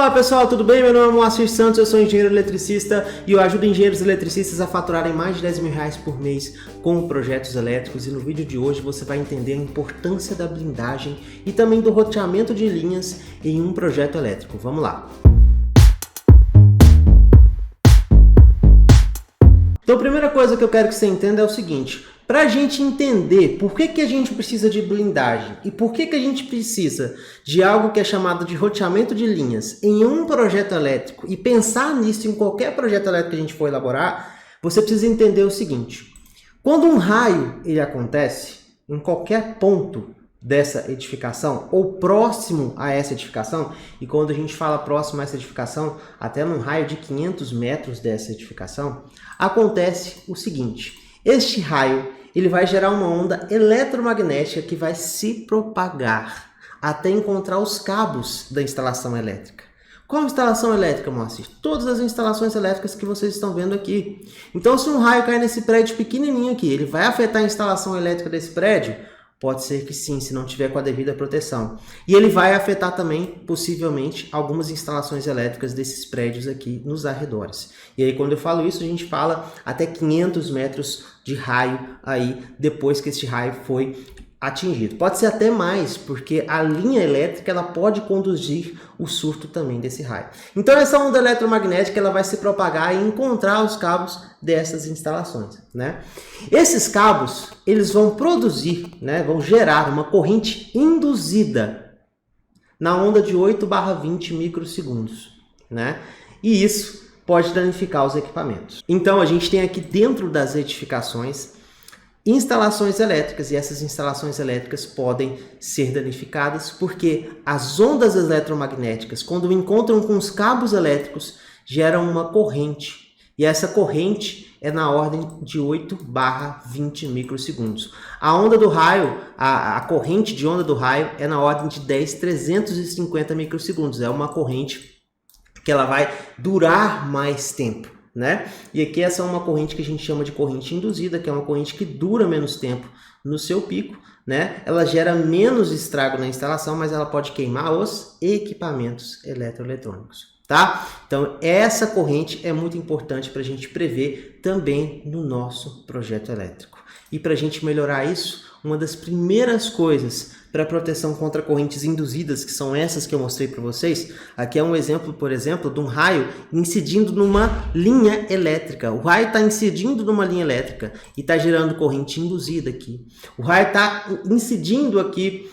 Fala pessoal, tudo bem? Meu nome é Moacir Santos, eu sou engenheiro eletricista e eu ajudo engenheiros eletricistas a faturarem mais de 10 mil reais por mês com projetos elétricos. E no vídeo de hoje você vai entender a importância da blindagem e também do roteamento de linhas em um projeto elétrico. Vamos lá! Então a primeira coisa que eu quero que você entenda é o seguinte: para a gente entender por que a gente precisa de blindagem e por que a gente precisa de algo que é chamado de roteamento de linhas em um projeto elétrico e pensar nisso em qualquer projeto elétrico que a gente for elaborar, você precisa entender o seguinte: quando um raio ele acontece em qualquer ponto dessa edificação ou próximo a essa edificação, e quando a gente fala próximo a essa edificação, até num raio de 500 metros dessa edificação, acontece o seguinte: este raio ele vai gerar uma onda eletromagnética que vai se propagar até encontrar os cabos da instalação elétrica. Qual instalação elétrica, Moacir? Todas as instalações elétricas que vocês estão vendo aqui. Então, se um raio cair nesse prédio pequenininho aqui, ele vai afetar a instalação elétrica desse prédio? Pode ser que sim, se não tiver com a devida proteção. E ele vai afetar também, possivelmente, algumas instalações elétricas desses prédios aqui nos arredores. E aí, quando eu falo isso, a gente fala até 500 metros de raio aí, depois que este raio foi atingido. Pode ser até mais, porque a linha elétrica ela pode conduzir o surto também desse raio. Então essa onda eletromagnética ela vai se propagar e encontrar os cabos dessas instalações, né? Esses cabos eles vão produzir, né, vão gerar uma corrente induzida na onda de 8/20 microsegundos, né? E isso pode danificar os equipamentos. Então a gente tem aqui dentro das edificações instalações elétricas, e essas instalações elétricas podem ser danificadas porque as ondas eletromagnéticas, quando encontram com os cabos elétricos, geram uma corrente, e essa corrente é na ordem de 8/20 microsegundos. A onda do raio, a corrente de onda do raio é na ordem de 10/350 microsegundos, é uma corrente que ela vai durar mais tempo, né? E aqui essa é uma corrente que a gente chama de corrente induzida, que é uma corrente que dura menos tempo no seu pico, né? Ela gera menos estrago na instalação, mas ela pode queimar os equipamentos eletroeletrônicos, tá? Então essa corrente é muito importante para a gente prever também no nosso projeto elétrico. E para a gente melhorar isso, uma das primeiras coisas para proteção contra correntes induzidas, que são essas que eu mostrei para vocês, aqui é um exemplo, por exemplo, de um raio incidindo numa linha elétrica. O raio está incidindo numa linha elétrica e está gerando corrente induzida aqui. O raio está incidindo aqui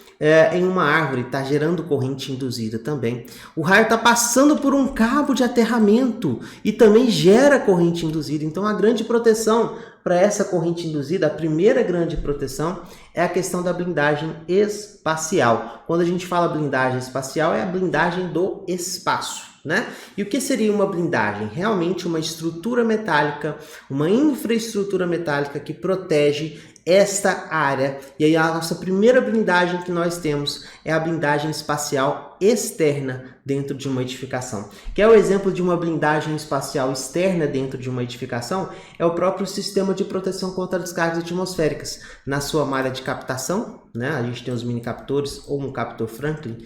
em uma árvore, está gerando corrente induzida também. O raio está passando por um cabo de aterramento e também gera corrente induzida. Então a grande proteção para essa corrente induzida, a primeira grande proteção é a questão da blindagem espacial. Quando a gente fala blindagem espacial, é a blindagem do espaço, né? E o que seria uma blindagem? Realmente uma estrutura metálica, uma infraestrutura metálica que protege esta área. E aí a nossa primeira blindagem que nós temos é a blindagem espacial externa dentro de uma edificação. Quer o exemplo de uma blindagem espacial externa dentro de uma edificação? É o próprio sistema de proteção contra descargas atmosféricas. Na sua malha de captação, né? A gente tem os mini captores ou um captor Franklin,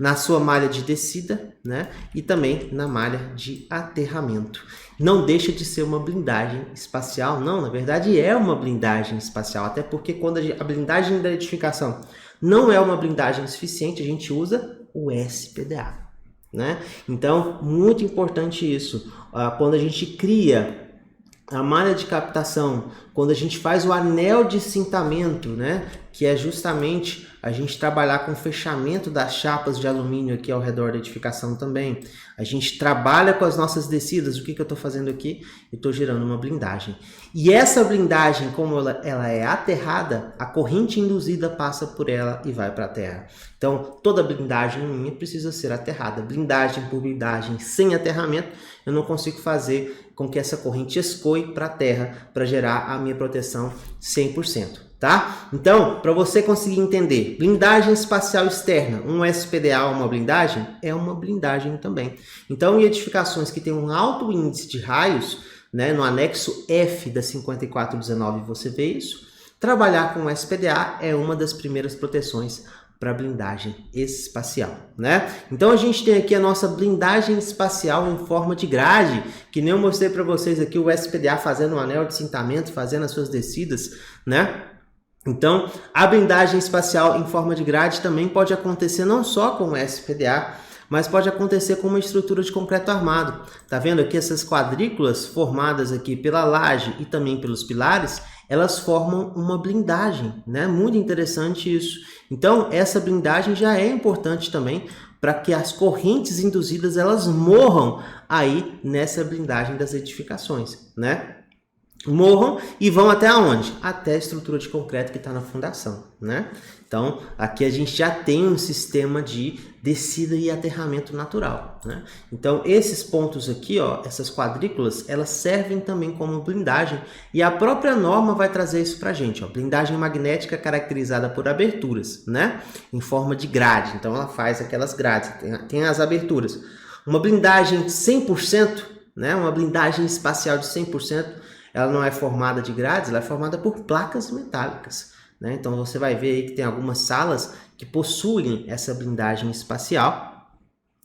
na sua malha de descida, né? E também na malha de aterramento. Não deixa de ser uma blindagem espacial, não, na verdade é uma blindagem espacial, até porque quando a blindagem da edificação não é uma blindagem suficiente, a gente usa o SPDA, né? Então, muito importante isso. Quando a gente cria a malha de captação, quando a gente faz o anel de cintamento, né, que é justamente a gente trabalhar com o fechamento das chapas de alumínio aqui ao redor da edificação também. A gente trabalha com as nossas descidas. O que eu estou fazendo aqui? Eu estou gerando uma blindagem. E essa blindagem, como ela é aterrada, a corrente induzida passa por ela e vai para a terra. Então, toda blindagem minha precisa ser aterrada. Blindagem por blindagem sem aterramento, eu não consigo fazer com que essa corrente escoe para a terra para gerar a minha proteção 100%. Tá? Então, para você conseguir entender, blindagem espacial externa, um SPDA, uma blindagem, é uma blindagem também. Então, em edificações que têm um alto índice de raios, né, no anexo F da 5419 você vê isso, trabalhar com SPDA é uma das primeiras proteções para blindagem espacial, né? Então a gente tem aqui a nossa blindagem espacial em forma de grade, que nem eu mostrei para vocês aqui o SPDA fazendo um anel de cintamento, fazendo as suas descidas, né? Então a blindagem espacial em forma de grade também pode acontecer não só com o SPDA, mas pode acontecer com uma estrutura de concreto armado. Tá vendo aqui essas quadrículas formadas aqui pela laje e também pelos pilares? Elas formam uma blindagem, né? Muito interessante isso. Então, essa blindagem já é importante também para que as correntes induzidas elas morram aí nessa blindagem das edificações, né? Morram e vão até onde? Até a estrutura de concreto que está na fundação, né? Então, aqui a gente já tem um sistema de descida e aterramento natural, né? Então, esses pontos aqui, ó, essas quadrículas, elas servem também como blindagem e a própria norma vai trazer isso pra gente, ó, blindagem magnética caracterizada por aberturas, né? Em forma de grade, então ela faz aquelas grades, tem as aberturas. Uma blindagem 100%, né? Uma blindagem espacial de 100%, ela não é formada de grades, ela é formada por placas metálicas, né? Então você vai ver aí que tem algumas salas que possuem essa blindagem espacial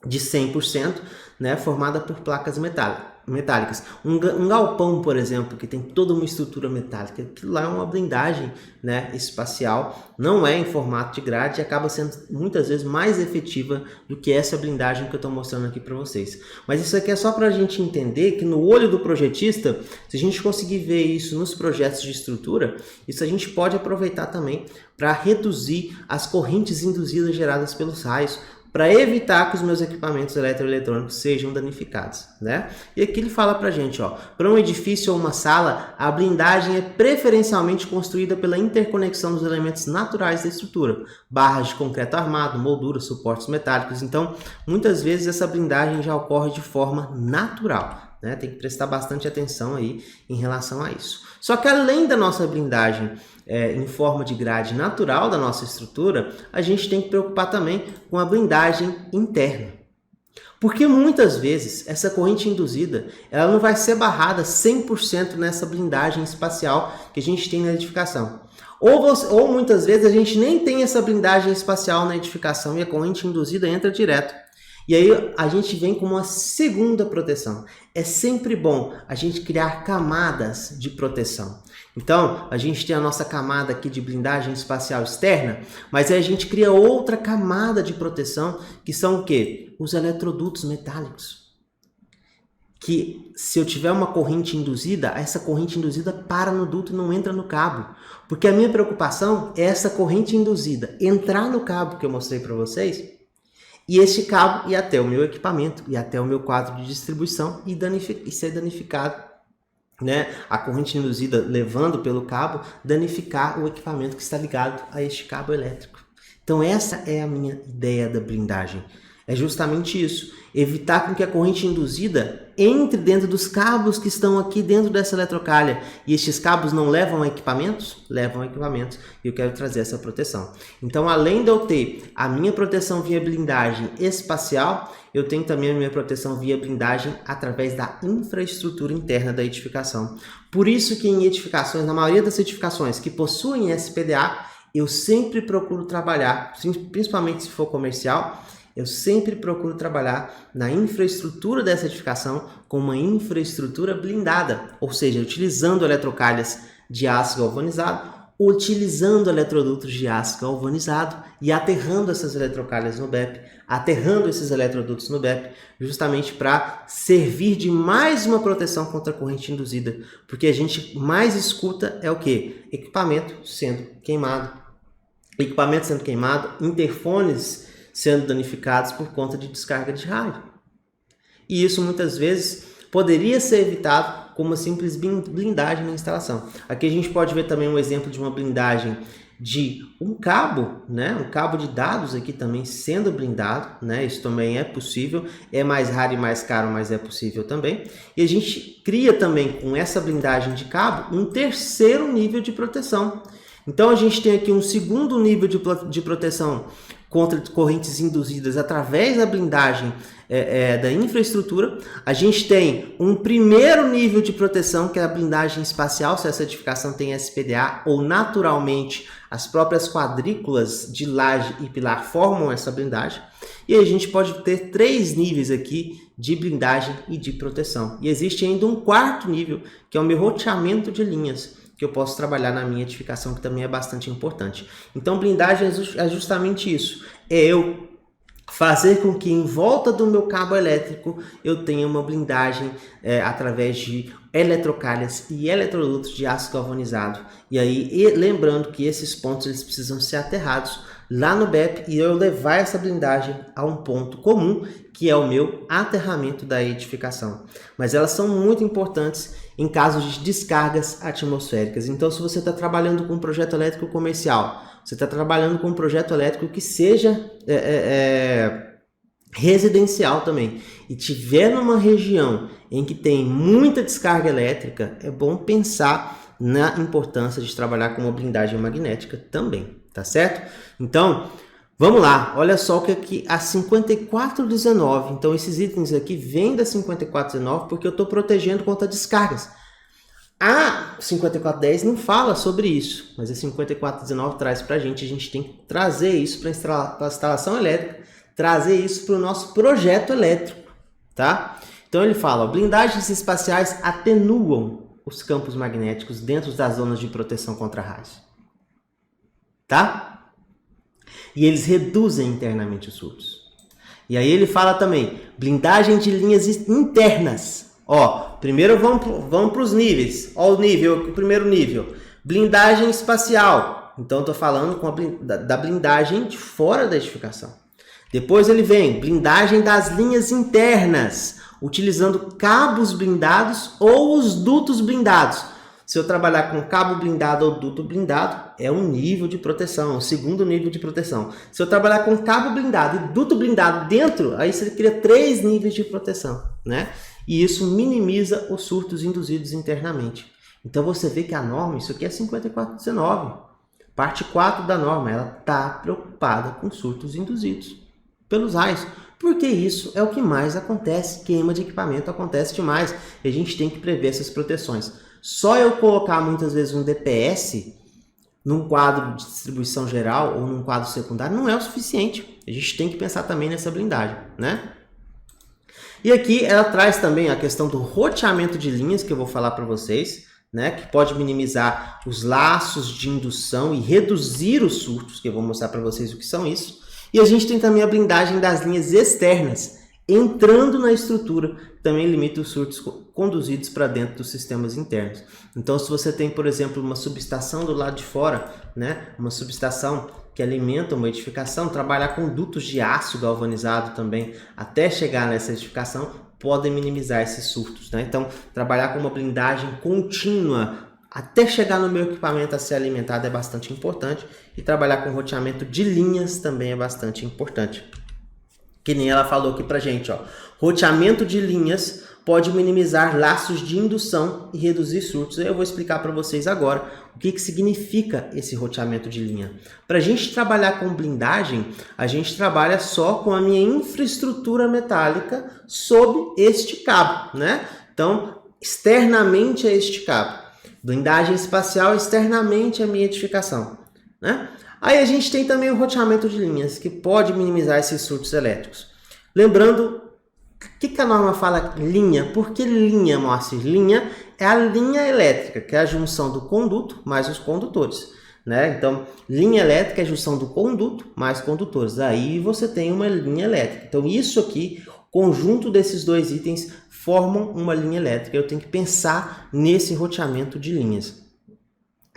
de 100%, né? Formada por placas metálicas. Um galpão, por exemplo, que tem toda uma estrutura metálica, aquilo lá é uma blindagem, né, espacial, não é em formato de grade e acaba sendo muitas vezes mais efetiva do que essa blindagem que eu estou mostrando aqui para vocês. Mas isso aqui é só para a gente entender que no olho do projetista, se a gente conseguir ver isso nos projetos de estrutura, isso a gente pode aproveitar também para reduzir as correntes induzidas geradas pelos raios, para evitar que os meus equipamentos eletroeletrônicos sejam danificados, né? E aqui ele fala pra gente, ó, para um edifício ou uma sala, a blindagem é preferencialmente construída pela interconexão dos elementos naturais da estrutura, barras de concreto armado, molduras, suportes metálicos. Então, muitas vezes essa blindagem já ocorre de forma natural, né? Tem que prestar bastante atenção aí em relação a isso. Só que além da nossa blindagem em forma de grade natural da nossa estrutura, a gente tem que preocupar também com a blindagem interna. Porque muitas vezes essa corrente induzida ela não vai ser barrada 100% nessa blindagem espacial que a gente tem na edificação. Ou muitas vezes a gente nem tem essa blindagem espacial na edificação e a corrente induzida entra direto. E aí a gente vem com uma segunda proteção. É sempre bom a gente criar camadas de proteção. Então, a gente tem a nossa camada aqui de blindagem espacial externa, mas aí a gente cria outra camada de proteção, que são o quê? Os eletrodutos metálicos. Que se eu tiver uma corrente induzida, essa corrente induzida para no duto e não entra no cabo. Porque a minha preocupação é essa corrente induzida entrar no cabo que eu mostrei para vocês, e este cabo ir até o meu equipamento, e até o meu quadro de distribuição e ser danificado, né? A corrente induzida levando pelo cabo, danificar o equipamento que está ligado a este cabo elétrico. Então essa é a minha ideia da blindagem. É justamente isso, evitar com que a corrente induzida entre dentro dos cabos que estão aqui dentro dessa eletrocalha. E estes cabos não levam a equipamentos? Levam a equipamentos e eu quero trazer essa proteção. Então, além de eu ter a minha proteção via blindagem espacial, eu tenho também a minha proteção via blindagem através da infraestrutura interna da edificação. Por isso que em edificações, na maioria das edificações que possuem SPDA, eu sempre procuro trabalhar, principalmente se for comercial, eu sempre procuro trabalhar na infraestrutura dessa edificação com uma infraestrutura blindada, ou seja, utilizando eletrocalhas de aço galvanizado, utilizando eletrodutos de aço galvanizado e aterrando essas eletrocalhas no BEP, aterrando esses eletrodutos no BEP, justamente para servir de mais uma proteção contra a corrente induzida, porque a gente mais escuta é o quê? Equipamento sendo queimado, interfones sendo danificados por conta de descarga de raio. E isso muitas vezes poderia ser evitado com uma simples blindagem na instalação. Aqui a gente pode ver também um exemplo de uma blindagem de um cabo, né? Um cabo de dados aqui também sendo blindado, né? Isso também é possível, é mais raro e mais caro, mas é possível também. E a gente cria também com essa blindagem de cabo um terceiro nível de proteção. Então a gente tem aqui um segundo nível de proteção contra correntes induzidas através da blindagem da infraestrutura. A gente tem um primeiro nível de proteção, que é a blindagem espacial, se essa edificação tem SPDA ou naturalmente as próprias quadrículas de laje e pilar formam essa blindagem. E aí a gente pode ter 3 níveis aqui de blindagem e de proteção. E existe ainda um 4º nível, que é o meu roteamento de linhas, que eu posso trabalhar na minha edificação, que também é bastante importante. Então, blindagem é justamente isso. É eu fazer com que em volta do meu cabo elétrico eu tenha uma blindagem através de eletrocalhas e eletrodutos de aço galvanizado. E aí, lembrando que esses pontos eles precisam ser aterrados lá no BEP e eu levar essa blindagem a um ponto comum, que é o meu aterramento da edificação. Mas elas são muito importantes em casos de descargas atmosféricas. Então, se você está trabalhando com um projeto elétrico comercial, você está trabalhando com um projeto elétrico que seja residencial também, e tiver numa região em que tem muita descarga elétrica, é bom pensar na importância de trabalhar com uma blindagem magnética também, tá certo? Então, vamos lá, olha só o que aqui a 5419, então esses itens aqui vêm da 5419 porque eu estou protegendo contra descargas. A 5410 não fala sobre isso, mas a 5419 traz para a gente tem que trazer isso para a instalação elétrica, trazer isso para o nosso projeto elétrico, tá? Então ele fala, ó, blindagens espaciais atenuam os campos magnéticos dentro das zonas de proteção contra raios, tá? E eles reduzem internamente os surtos. E aí ele fala também, blindagem de linhas internas. Ó, primeiro vamos para os níveis. Ó, o primeiro nível, blindagem espacial. Então estou falando da blindagem de fora da edificação. Depois ele vem blindagem das linhas internas, utilizando cabos blindados ou os dutos blindados. Se eu trabalhar com cabo blindado ou duto blindado, é um nível de proteção, é um segundo nível de proteção. Se eu trabalhar com cabo blindado e duto blindado dentro, aí você cria 3 níveis de proteção, né? E isso minimiza os surtos induzidos internamente. Então você vê que a norma, isso aqui é 5419, parte 4 da norma, ela está preocupada com surtos induzidos pelos raios. Porque isso é o que mais acontece, queima de equipamento acontece demais. E a gente tem que prever essas proteções. Só eu colocar muitas vezes um DPS num quadro de distribuição geral ou num quadro secundário não é o suficiente. A gente tem que pensar também nessa blindagem, né? E aqui ela traz também a questão do roteamento de linhas, que eu vou falar para vocês, né? Que pode minimizar os laços de indução e reduzir os surtos, que eu vou mostrar para vocês o que são isso. E a gente tem também a blindagem das linhas externas, entrando na estrutura, também limita os surtos conduzidos para dentro dos sistemas internos. Então, se você tem, por exemplo, uma subestação do lado de fora, né, uma subestação que alimenta uma edificação, trabalhar com dutos de aço galvanizado também, até chegar nessa edificação, podem minimizar esses surtos, né? Então, trabalhar com uma blindagem contínua até chegar no meu equipamento a ser alimentado é bastante importante, e trabalhar com roteamento de linhas também é bastante importante. Que nem ela falou aqui pra gente, ó. Roteamento de linhas pode minimizar laços de indução e reduzir surtos. Eu vou explicar para vocês agora o que significa esse roteamento de linha. Para a gente trabalhar com blindagem, a gente trabalha só com a minha infraestrutura metálica sob este cabo, né? Então, externamente a este cabo. Blindagem espacial externamente a minha edificação, né? Aí a gente tem também o roteamento de linhas, que pode minimizar esses surtos elétricos. Lembrando, o que a norma fala linha? Por que linha, Moacir? Linha é a linha elétrica, que é a junção do conduto mais os condutores, né? Então, linha elétrica é a junção do conduto mais condutores. Aí você tem uma linha elétrica. Então, isso aqui, conjunto desses 2 itens, formam uma linha elétrica. Eu tenho que pensar nesse roteamento de linhas.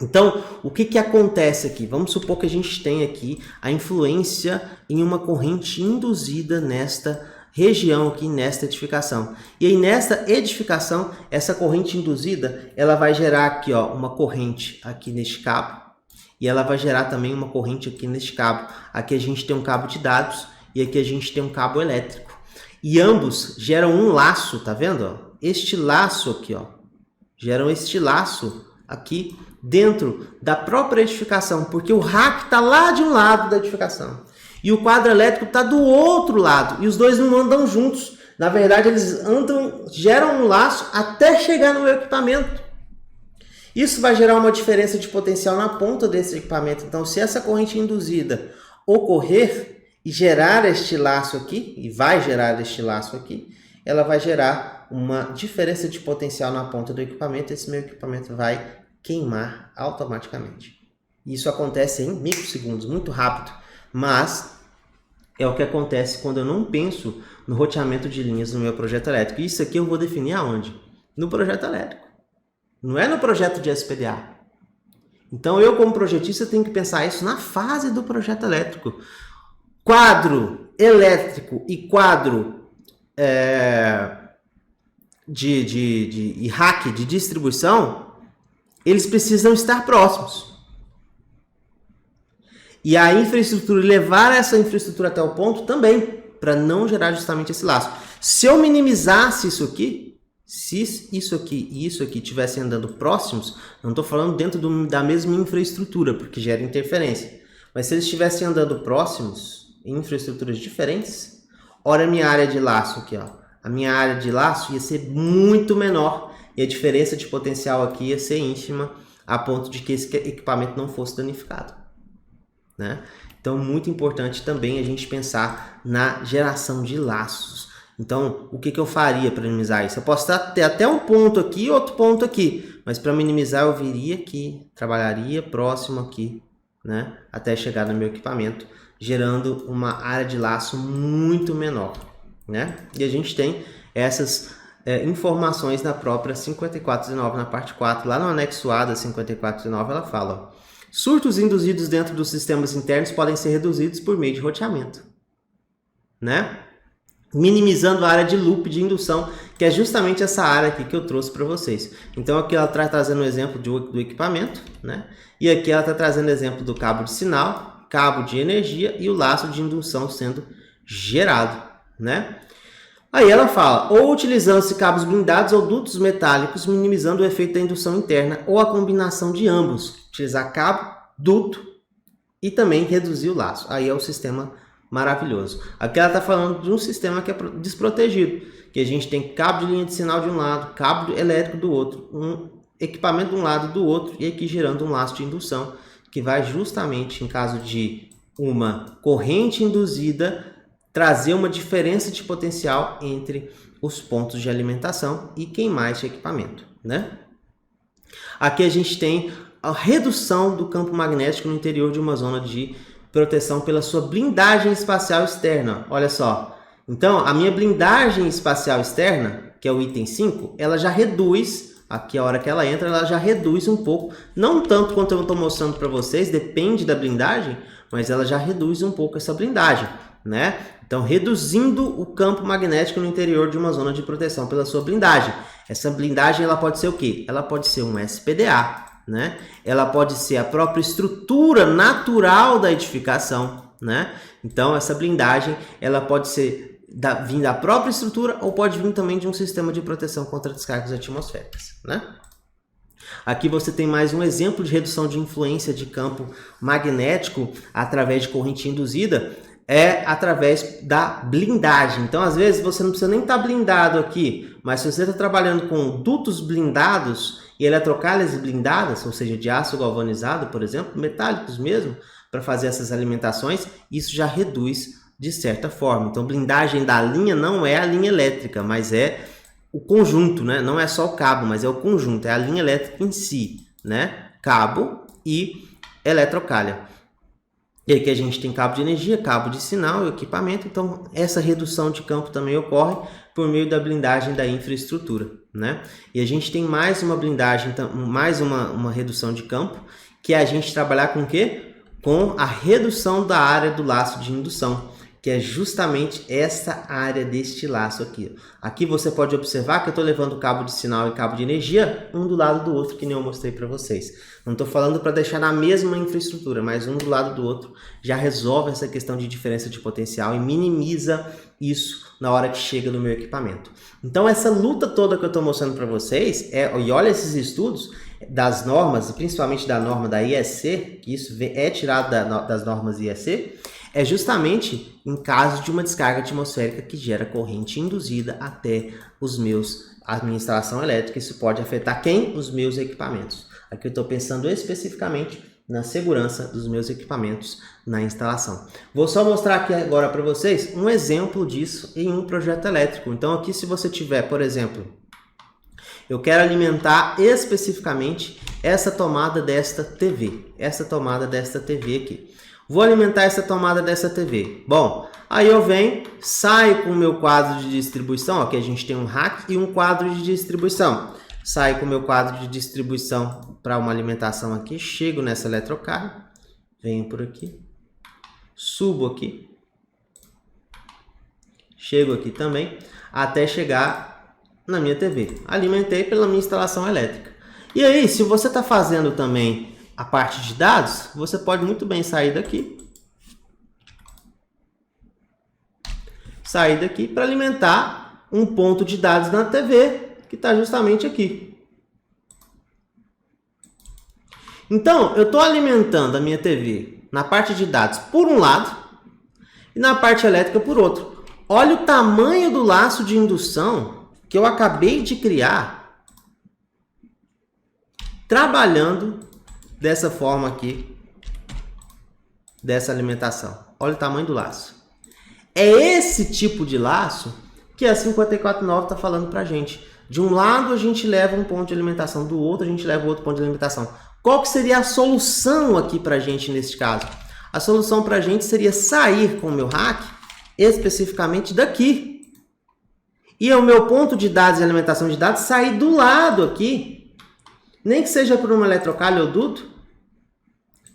Então, o que acontece aqui? Vamos supor que a gente tem aqui a influência em uma corrente induzida nesta região aqui, nesta edificação. E aí, nesta edificação, essa corrente induzida, ela vai gerar aqui, ó, uma corrente aqui neste cabo. E ela vai gerar também uma corrente aqui neste cabo. Aqui a gente tem um cabo de dados e aqui a gente tem um cabo elétrico. E ambos geram um laço, tá vendo? Ó? Este laço aqui, ó, geram este laço aqui dentro da própria edificação, porque o rack está lá de um lado da edificação. e o quadro elétrico está do outro lado, e os dois não andam juntos. Na verdade, eles geram um laço até chegar no meu equipamento. Isso vai gerar uma diferença de potencial na ponta desse equipamento. Então, se essa corrente induzida ocorrer e gerar este laço aqui, e vai gerar este laço aqui, ela vai gerar uma diferença de potencial na ponta do equipamento. Esse meu equipamento vai queimar automaticamente. Isso acontece em microsegundos, muito rápido, mas é o que acontece quando eu não penso no roteamento de linhas no meu projeto elétrico. Isso aqui eu vou definir aonde? No projeto elétrico. Não é no projeto de SPDA. Então eu, como projetista, tenho que pensar isso na fase do projeto elétrico. Quadro elétrico e quadro de rack de distribuição, eles precisam estar próximos. E a infraestrutura, levar essa infraestrutura até o ponto também, para não gerar justamente esse laço. Se eu minimizasse isso aqui, se isso aqui e isso aqui estivessem andando próximos, não estou falando dentro da mesma infraestrutura, porque gera interferência, mas se eles estivessem andando próximos, em infraestruturas diferentes, olha a minha área de laço aqui, ó. A minha área de laço ia ser muito menor e a diferença de potencial aqui ia ser ínfima, a ponto de que esse equipamento não fosse danificado, né? Então, muito importante também a gente pensar na geração de laços. Então, o que eu faria para minimizar isso? Eu posso ter até um ponto aqui e outro ponto aqui, mas para minimizar eu viria aqui, trabalharia próximo aqui, né? Até chegar no meu equipamento, gerando uma área de laço muito menor, né? E a gente tem essas informações na própria 5419, na parte 4, lá no anexo A da 5419, ela fala, ó, surtos induzidos dentro dos sistemas internos podem ser reduzidos por meio de roteamento, né? Minimizando a área de loop de indução, que é justamente essa área aqui que eu trouxe para vocês. Então aqui ela está trazendo um exemplo do equipamento, né? E aqui ela está trazendo exemplo do cabo de sinal, cabo de energia e o laço de indução sendo gerado, né? Aí ela fala, ou utilizando-se cabos blindados ou dutos metálicos, minimizando o efeito da indução interna, ou a combinação de ambos, utilizar cabo, duto e também reduzir o laço. Aí é o sistema maravilhoso. Aqui ela está falando de um sistema que é desprotegido, que a gente tem cabo de linha de sinal de um lado, cabo elétrico do outro, um equipamento de um lado do outro, e aqui gerando um laço de indução, que vai justamente, em caso de uma corrente induzida, trazer uma diferença de potencial entre os pontos de alimentação e queimar esse equipamento, né? Aqui a gente tem a redução do campo magnético no interior de uma zona de proteção pela sua blindagem espacial externa. Olha só. Então, a minha blindagem espacial externa, que é o item 5, ela já reduz, aqui a hora que ela entra, ela já reduz um pouco, não tanto quanto eu estou mostrando para vocês, depende da blindagem, mas ela já reduz um pouco essa blindagem, né? Então, reduzindo o campo magnético no interior de uma zona de proteção pela sua blindagem. Essa blindagem ela pode ser o quê? Ela pode ser um SPDA, né? Ela pode ser a própria estrutura natural da edificação, né? Então, essa blindagem ela pode ser vir da própria estrutura ou pode vir também de um sistema de proteção contra descargas atmosféricas, né? Aqui você tem mais um exemplo de redução de influência de campo magnético através de corrente induzida, através da blindagem. Então, às vezes, você não precisa nem estar blindado aqui, mas se você está trabalhando com dutos blindados e eletrocálises blindadas, ou seja, de aço galvanizado, por exemplo, metálicos mesmo, para fazer essas alimentações, isso já reduz de certa forma. Então, blindagem da linha não é a linha elétrica, mas é o conjunto, né? Não é só o cabo, mas é o conjunto, é a linha elétrica em si, né? Cabo e eletrocália. E aqui a gente tem cabo de energia, cabo de sinal e equipamento. Então, essa redução de campo também ocorre por meio da blindagem da infraestrutura, né? E a gente tem mais uma blindagem, mais uma redução de campo, que é a gente trabalhar com o quê? Com a redução da área do laço de indução, que é justamente essa área deste laço aqui. Aqui você pode observar que eu estou levando cabo de sinal e cabo de energia um do lado do outro, que nem eu mostrei para vocês. Não estou falando para deixar na mesma infraestrutura, mas um do lado do outro já resolve essa questão de diferença de potencial e minimiza isso na hora que chega no meu equipamento. Então essa luta toda que eu estou mostrando para vocês, e olha esses estudos das normas, e principalmente da norma da IEC, que isso é tirado das normas IEC, É justamente em caso de uma descarga atmosférica que gera corrente induzida até a minha instalação elétrica. Isso pode afetar quem? Os meus equipamentos. Aqui eu estou pensando especificamente na segurança dos meus equipamentos na instalação. Vou só mostrar aqui agora para vocês um exemplo disso em um projeto elétrico. Então aqui, se você tiver, por exemplo, eu quero alimentar especificamente essa tomada desta TV. Essa tomada desta TV aqui. Vou alimentar essa tomada dessa TV. Bom, aí eu venho, saio com o meu quadro de distribuição. Aqui a gente tem um rack e um quadro de distribuição. Saio com o meu quadro de distribuição para uma alimentação aqui. Chego nessa eletrocarga. Venho por aqui. Subo aqui. Chego aqui também. Até chegar na minha TV. Alimentei pela minha instalação elétrica. E aí, se você está fazendo também a parte de dados, você pode muito bem sair daqui. Sair daqui para alimentar um ponto de dados na TV, que está justamente aqui. Então, eu estou alimentando a minha TV na parte de dados por um lado e na parte elétrica por outro. Olha o tamanho do laço de indução que eu acabei de criar trabalhando dessa forma aqui, dessa alimentação. Olha o tamanho do laço. É esse tipo de laço que a 549 está falando para a gente. De um lado a gente leva um ponto de alimentação, do outro a gente leva outro ponto de alimentação. Qual que seria a solução aqui para a gente nesse caso? A solução para a gente seria sair com o meu rack especificamente daqui. E o meu ponto de dados e alimentação de dados sair do lado aqui, nem que seja por uma eletrocalha ou duto,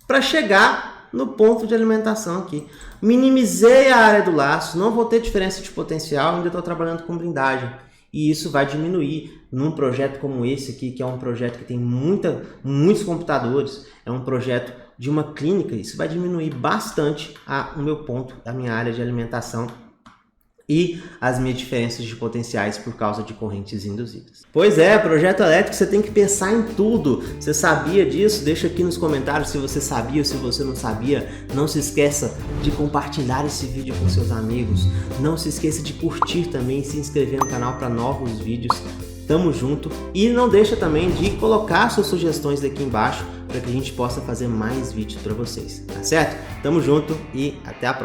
para chegar no ponto de alimentação aqui. Minimizei a área do laço, não vou ter diferença de potencial, ainda estou trabalhando com blindagem. E isso vai diminuir num projeto como esse aqui, que é um projeto que tem muitos computadores, é um projeto de uma clínica. Isso vai diminuir bastante o meu ponto, a minha área de alimentação e as minhas diferenças de potenciais por causa de correntes induzidas. Pois é, projeto elétrico você tem que pensar em tudo. Você sabia disso? Deixa aqui nos comentários se você sabia ou se você não sabia. Não se esqueça de compartilhar esse vídeo com seus amigos. Não se esqueça de curtir também e se inscrever no canal para novos vídeos. Tamo junto. E não deixa também de colocar suas sugestões aqui embaixo para que a gente possa fazer mais vídeos para vocês, tá certo? Tamo junto e até a próxima.